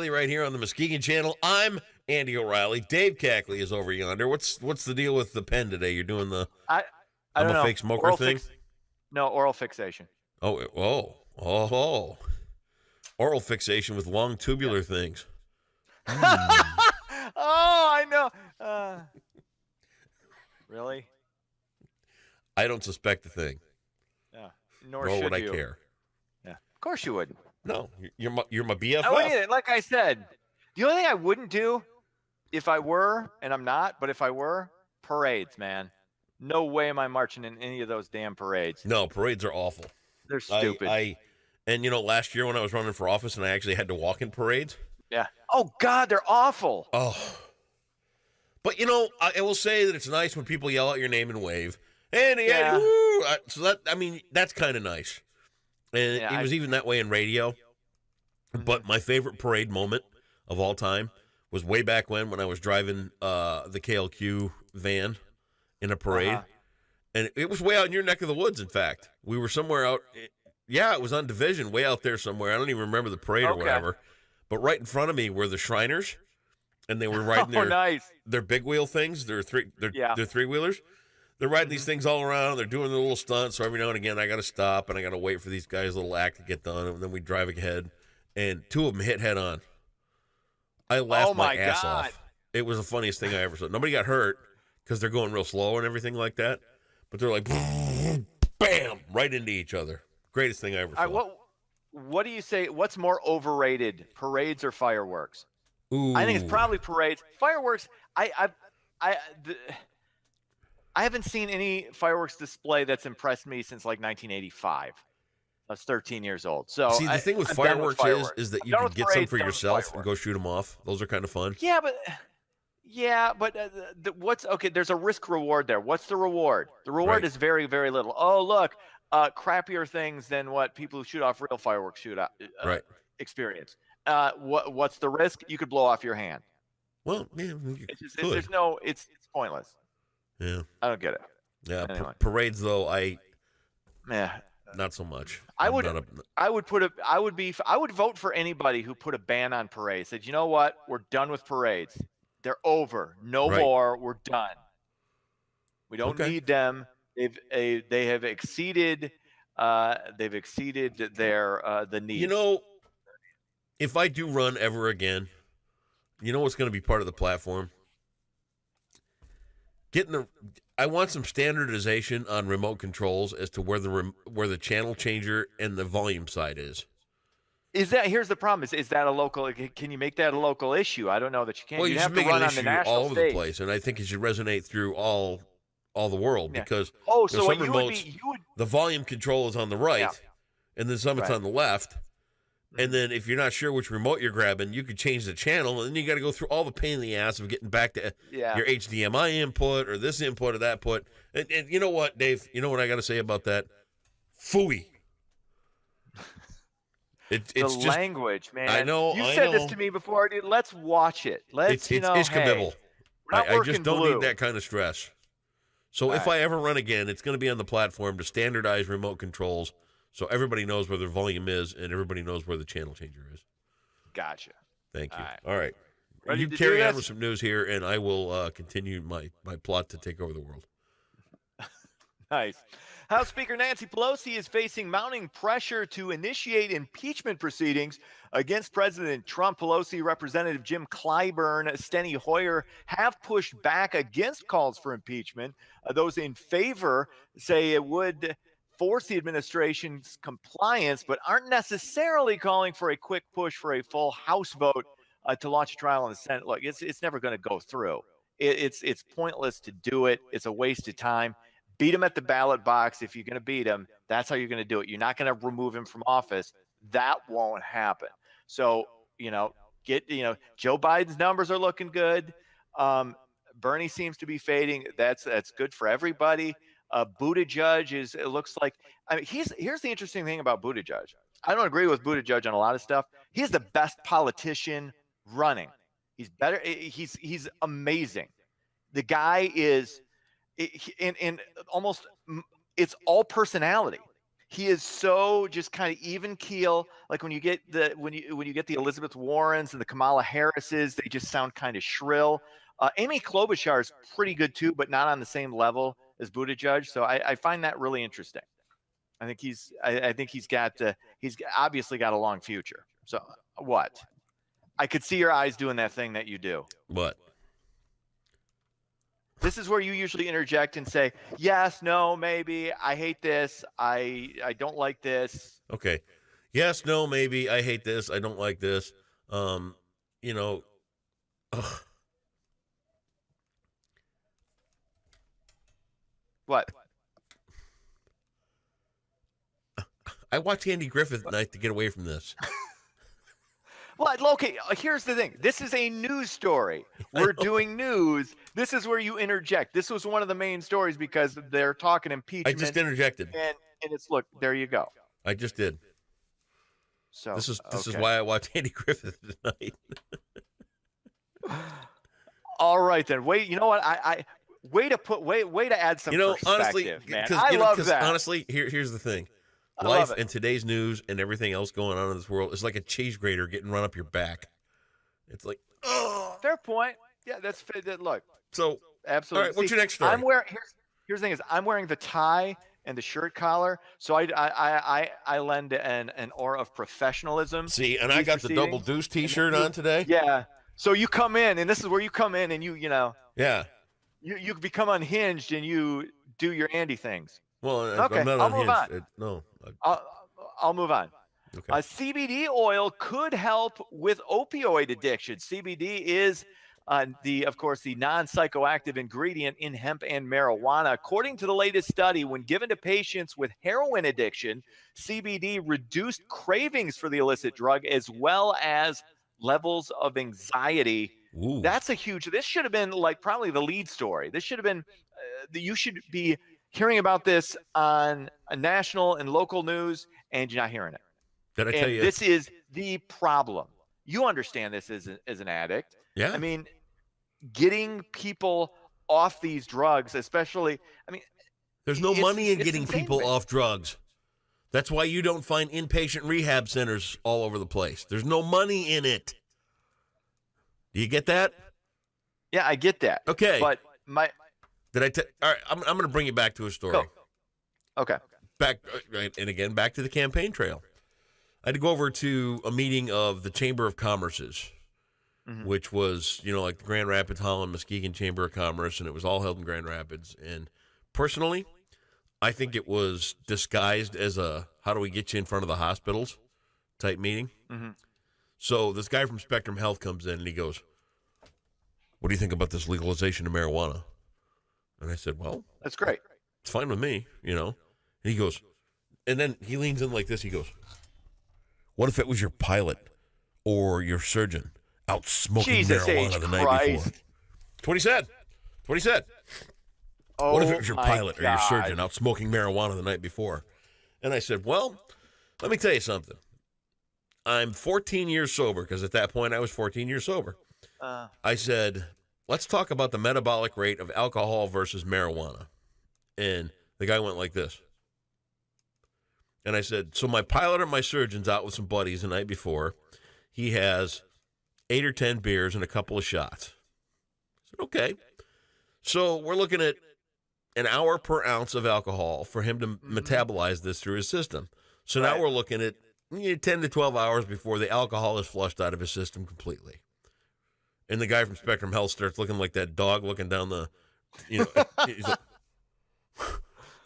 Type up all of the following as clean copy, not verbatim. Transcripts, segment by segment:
O'Reilly right here on the Muskegon Channel. I'm Andy O'Reilly. Dave Cackley is over yonder. What's the deal with the pen today? You're doing the I I'm don't a know. fake smoker thing? No, oral fixation. Oh. Oral fixation with long tubular things. Oh, I know. Really? I don't suspect a thing. Yeah. Nor would should I you. care. Yeah. Of course you wouldn't. No, you're my BFF. I wouldn't. Like I said, the only thing I wouldn't do if I were, and I'm not, but if I were, parades, man. No way am I marching in any of those damn parades. No, parades are awful. They're stupid. And last year when I was running for office and I actually had to walk in parades. Yeah. Oh God, they're awful. Oh. But I will say that it's nice when people yell out your name and wave. And Yeah. woo! So that's kind of nice. And it was even that way in radio. But my favorite parade moment of all time was way back when I was driving the KLQ van in a parade. And it was way out in your neck of the woods, in fact. We were somewhere out. Yeah, it was on Division, way out there somewhere. I don't even remember the parade or whatever. But right in front of me were the Shriners, and they were riding their big wheel things. They're three-wheelers. They're riding these things all around. They're doing their little stunts. So every now and again, I got to stop, and I got to wait for these guys' little act to get done. And then we drive ahead, and two of them hit head on. I laughed my ass off. It was the funniest thing I ever saw. Nobody got hurt because they're going real slow and everything like that. But they're like, bam, right into each other. Greatest thing I ever saw. What do you say? What's more overrated, parades or fireworks? Ooh. I think it's probably parades. Fireworks. I haven't seen any fireworks display that's impressed me since like 1985. I was 13 years old. So see, the thing with fireworks is that you can get some for yourself and go shoot them off. Those are kind of fun. Yeah, but what's okay? There's a risk reward there. What's the reward? The reward is very, very little. Oh, look, crappier things than what people who shoot off real fireworks experience. What's the risk? You could blow off your hand. Well, yeah, it's pointless. Yeah, I don't get it. Yeah, anyway. Parades though, not so much. I would vote for anybody who put a ban on parades. Said, you know what? We're done with parades. They're over. No more. We're done. We don't need them. They have exceeded. They've exceeded the need. If I do run ever again, what's going to be part of the platform? I want some standardization on remote controls as to where the channel changer and the volume side is. Here's the problem is that a local, can you make that a local issue? I don't know that you can. Well, you should make it an issue all over the place, and I think it should resonate through all the world because some remotes, the volume control is on the right, and then some it's on the left. And then if you're not sure which remote you're grabbing, you could change the channel, and then you got to go through all the pain in the ass of getting back to your HDMI input or this input or that input. And you know what, Dave? You know what I got to say about that? Phooey. It's just language, man. I know. You said this to me before, dude. Let's watch it. It's ishkabibble. I just don't need that kind of stress. So if I ever run again, it's going to be on the platform to standardize remote controls so everybody knows where their volume is and everybody knows where the channel changer is. Gotcha. Thank you. All right. You carry on with some news here, and I will continue my plot to take over the world. Nice. House Speaker Nancy Pelosi is facing mounting pressure to initiate impeachment proceedings against President Trump. Pelosi, Representative Jim Clyburn, Steny Hoyer have pushed back against calls for impeachment. Those in favor say it would force the administration's compliance, but aren't necessarily calling for a quick push for a full House vote to launch a trial in the Senate. Look, it's never going to go through. It's pointless to do it. It's a waste of time. Beat him at the ballot box. If you're going to beat him, that's how you're going to do it. You're not going to remove him from office. That won't happen. So, Joe Biden's numbers are looking good. Bernie seems to be fading. That's good for everybody. Buttigieg it looks like, here's the interesting thing about Buttigieg. I don't agree with Buttigieg on a lot of stuff. He's the best politician running. He's better. He's amazing. The guy is in almost, it's all personality. He is so just kind of even keel. Like when you get the Elizabeth Warrens and the Kamala Harrises, they just sound kind of shrill. Amy Klobuchar is pretty good too, but not on the same level as Buttigieg. So I find that really interesting. I think he's obviously got a long future. So what? I could see your eyes doing that thing that you do. What? This is where you usually interject and say, yes, no, maybe, I hate this, I don't like this. Okay. Yes, no, maybe, I hate this, I don't like this. Ugh. What? I watch Andy Griffith at night to get away from this. Well, okay, here's the thing. This is a news story. We're doing news. This is where you interject. This was one of the main stories because they're talking impeachment. I just interjected. And it's, look, there you go. I just did. So this is why I watch Andy Griffith tonight. All right, then. Wait, you know what? Way to add some perspective, honestly, man. I love that. Honestly, here's the thing. Life and today's news and everything else going on in this world is like a cheese grater getting run up your back. It's like, oh. Fair point. Yeah, that's look. So absolutely. All right, what's your next story? Here's the thing is I'm wearing the tie and the shirt collar, so I lend an aura of professionalism. See, and I got the double deuce T-shirt on today. Yeah. So you come in, and this is where you come in, and you Yeah. You become unhinged, and you do your Andy things. Well, okay, I'm not I'll move unhinged. on. I'll move on. Okay. CBD oil could help with opioid addiction. CBD is of course, the non-psychoactive ingredient in hemp and marijuana. According to the latest study, when given to patients with heroin addiction, CBD reduced cravings for the illicit drug as well as levels of anxiety. Ooh. That's a huge. This should have been like probably the lead story. This should have been. You should be hearing about this on a national and local news, and you're not hearing it. Did I tell you? This is the problem. You understand this as an addict. Yeah. I mean, getting people off these drugs, especially, there's no money in getting insane, people man. off drugs. That's why you don't find inpatient rehab centers all over the place. There's no money in it. Do you get that? Yeah, I get that. Okay. But all right, I'm going to bring you back to a story. Go. Okay. Back to the campaign trail. I had to go over to a meeting of the Chamber of Commerce's, which was, like the Grand Rapids, Holland, Muskegon Chamber of Commerce, and it was all held in Grand Rapids. And personally, I think it was disguised as a how do we get you in front of the hospitals type meeting. Mm-hmm. So this guy from Spectrum Health comes in and he goes, "What do you think about this legalization of marijuana?" And I said, "Well, that's great. It's fine with me, And he goes, and then he leans in like this. He goes, "What if it was your pilot or your surgeon out smoking marijuana the night before?" That's what he said. Oh, what if it was your pilot or your surgeon out smoking marijuana the night before? And I said, well, let me tell you something. I'm 14 years sober, because at that point I was 14 years sober. I said, let's talk about the metabolic rate of alcohol versus marijuana. And the guy went like this. And I said, so my pilot or my surgeon's out with some buddies the night before. He has 8 or 10 beers and a couple of shots. I said, okay. So we're looking at an hour per ounce of alcohol for him to metabolize this through his system. So now we're looking at 10 to 12 hours before the alcohol is flushed out of his system completely. And the guy from Spectrum Health starts looking like that dog looking down the, he's like,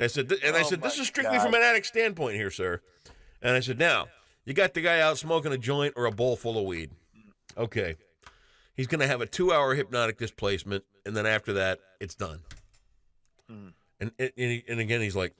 I said, this is strictly from an addict standpoint here, sir. And I said, now, you got the guy out smoking a joint or a bowl full of weed. Okay. He's going to have a 2-hour hypnotic displacement, and then after that, it's done. And again, he's like,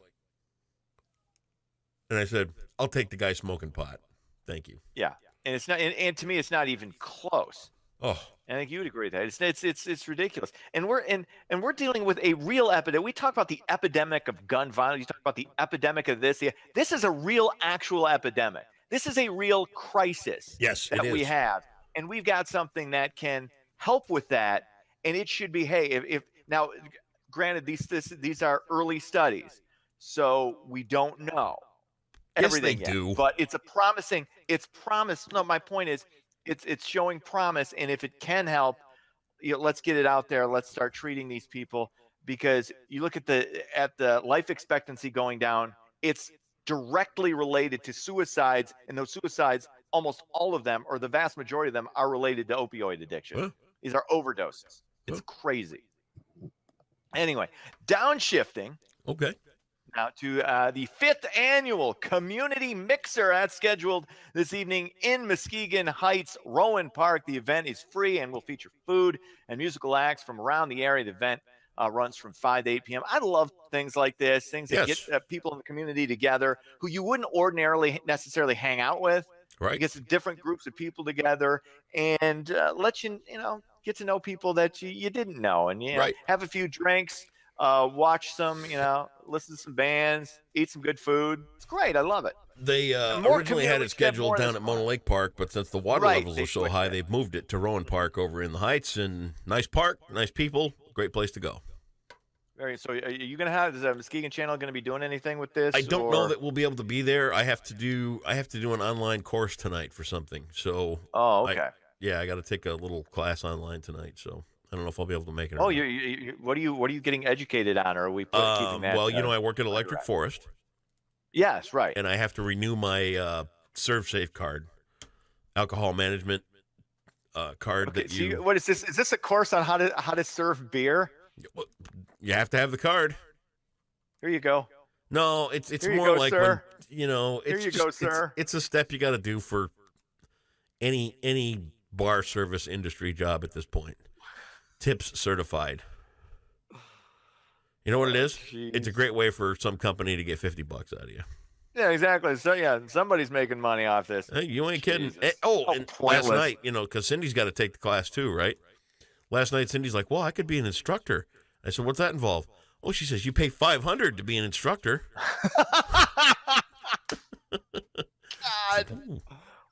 and I said, I'll take the guy smoking pot. Thank you. Yeah. And it's not, and to me, it's not even close. Oh, I think you would agree with that. It's ridiculous. And we're dealing with a real epidemic. We talk about the epidemic of gun violence. You talk about the epidemic of this. This is a real, actual epidemic. This is a real crisis. Yes, that we have, and we've got something that can help with that. And it should be, hey, if now, granted, these are early studies, so we don't know. everything yes, they yet. do. But it's promise. No, my point is it's showing promise. And if it can help, let's get it out there. Let's start treating these people, because you look at the life expectancy going down, it's directly related to suicides, and those suicides, almost all of them, or the vast majority of them, are related to opioid addiction. Huh? These are overdoses. It's crazy. Anyway, downshifting. Okay. Now to the 5th annual Community Mixer that's scheduled this evening in Muskegon Heights, Rowan Park. The event is free and will feature food and musical acts from around the area. The event runs from 5 to 8 p.m. I love things like this, things that get people in the community together who you wouldn't ordinarily necessarily hang out with. Right. It gets different groups of people together and let you get to know people that you didn't know, and have a few drinks. Watch some, listen to some bands, eat some good food. It's great. I love it. They originally had it scheduled down at Mona Lake Park, but since the water levels are so high, they've moved it to Rowan Park over in the Heights. And nice park, nice people, great place to go. So are you going to have, is the Muskegon Channel going to be doing anything with this? I don't know that we'll be able to be there. I have to do an online course tonight for something. So okay. I got to take a little class online tonight. So I don't know if I'll be able to make it. Oh, what are you getting educated on, or are we keeping that? Well, I work at Electric Forest. Yes, right. And I have to renew my ServSafe card, alcohol management card. Okay, what is this? Is this a course on how to serve beer? Well, you have to have the card. Here you go. No, it's more like sir. when Here you go, sir. It's a step you got to do for any bar service industry job at this point. Tips certified. You know what it is? Geez. It's a great way for some company to get $50 out of you. Yeah, exactly. So somebody's making money off this. Hey, you ain't kidding. Jesus. And last night, because Cindy's got to take the class too, right? Last night, Cindy's like, "Well, I could be an instructor." I said, "What's that involve?" Oh, she says, "You pay $500 to be an instructor." God,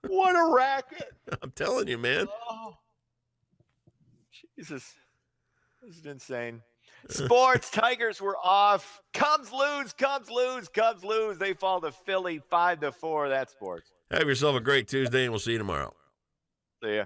what a racket! I'm telling you, man. Oh, Jesus, this is insane. Sports, Tigers were off. Cubs lose. They fall to Philly 5-4. That's sports. Have yourself a great Tuesday, and we'll see you tomorrow. See ya.